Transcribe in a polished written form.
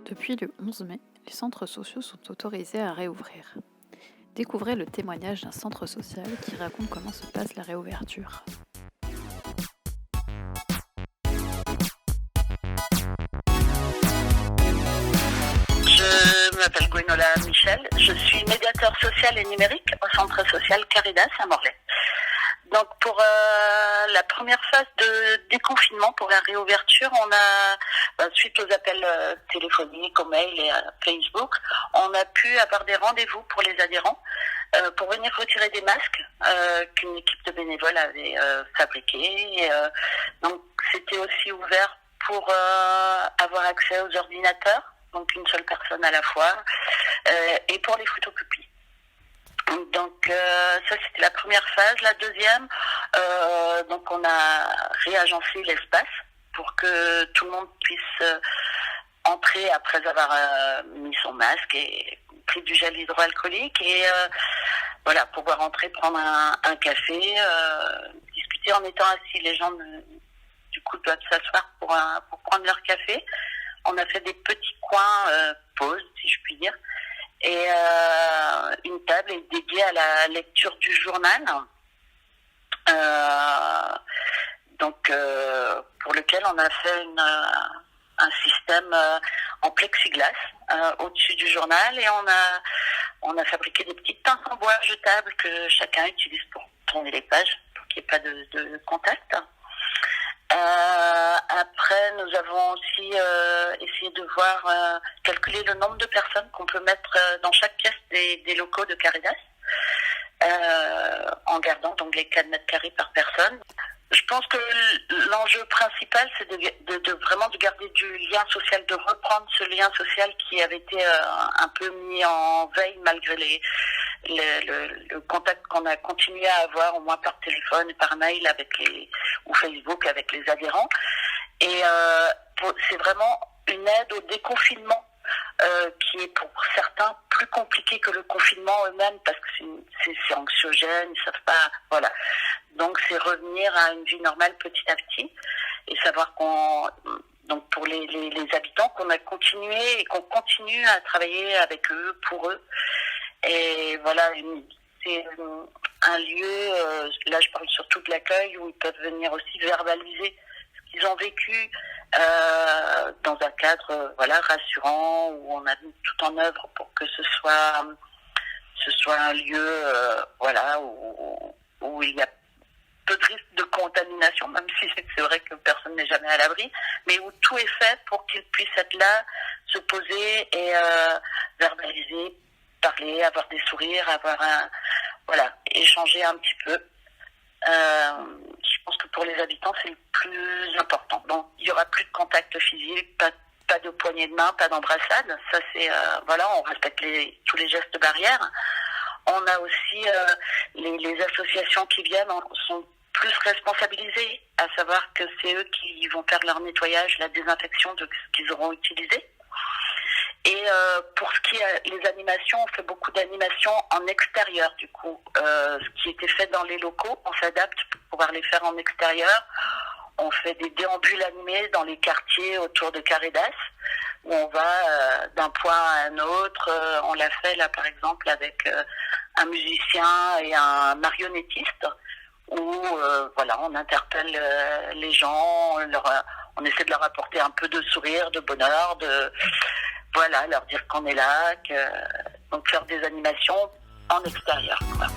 Depuis le 11 mai, les centres sociaux sont autorisés à réouvrir. Découvrez le témoignage d'un centre social qui raconte comment se passe la réouverture. Je m'appelle Gwenola Michel, je suis médiateur social et numérique au centre social Caridas à Morlaix. Donc pour la première phase de déconfinement, pour la réouverture, on a, suite aux appels téléphoniques, aux mails et à Facebook, on a pu avoir des rendez-vous pour les adhérents pour venir retirer des masques qu'une équipe de bénévoles avait fabriqués. Donc c'était aussi ouvert pour avoir accès aux ordinateurs, donc une seule personne à la fois, et pour les photocopies. Donc ça c'était la première phase. La deuxième, donc on a réagencé l'espace pour que tout le monde puisse entrer après avoir mis son masque et pris du gel hydroalcoolique et voilà, pouvoir entrer, prendre un café, discuter en étant assis. Les gens du coup doivent s'asseoir pour prendre leur café. On a fait des petits coins pauses, si je puis dire. Et une table est dédiée à la lecture du journal, pour lequel on a fait un système en plexiglas au-dessus du journal, et on a fabriqué des petites pinces en bois jetables que chacun utilise pour tourner les pages, pour qu'il n'y ait pas de contact. Après, nous avons aussi essayé de voir, calculer le nombre de personnes qu'on peut mettre dans chaque pièce des locaux de Caridas, en gardant donc les 4 mètres carrés par personne. Je pense que l'enjeu principal, c'est de vraiment de garder du lien social, de reprendre ce lien social qui avait été un peu mis en veille malgré le contact qu'on a continué à avoir, au moins par téléphone et par mail ou Facebook avec les adhérents. Et c'est vraiment une aide au déconfinement qui est pour certains plus compliqué que le confinement eux-mêmes, parce que c'est anxiogène, ils savent pas, voilà. Donc c'est revenir à une vie normale petit à petit et savoir donc pour les habitants, qu'on a continué et qu'on continue à travailler avec eux, pour eux. Et voilà, c'est un lieu, là je parle surtout de l'accueil, où ils peuvent venir aussi verbaliser ce qu'ils ont vécu dans un cadre rassurant, où on a mis tout en œuvre pour que ce soit un lieu où il y a peu de risque de contamination, même si c'est vrai que personne n'est jamais à l'abri, mais où tout est fait pour qu'ils puissent être là, se poser et verbaliser, parler, avoir des sourires, échanger un petit peu. Je pense que pour les habitants, c'est le plus important. Donc, il n'y aura plus de contact physique, pas de poignée de main, pas d'embrassade. Ça, c'est on respecte tous les gestes barrières. On a aussi les associations qui viennent sont plus responsabilisées, à savoir que c'est eux qui vont faire leur nettoyage, la désinfection de ce qu'ils auront utilisé. Et pour ce qui est les animations, on fait beaucoup d'animations en extérieur, du coup. Ce qui était fait dans les locaux, on s'adapte pour pouvoir les faire en extérieur. On fait des déambules animés dans les quartiers autour de Caridas, où on va d'un point à un autre. On l'a fait là, par exemple, avec un musicien et un marionnettiste, où on interpelle les gens, on essaie de leur apporter un peu de sourire, de bonheur, leur dire qu'on est là, donc faire des animations en extérieur, quoi.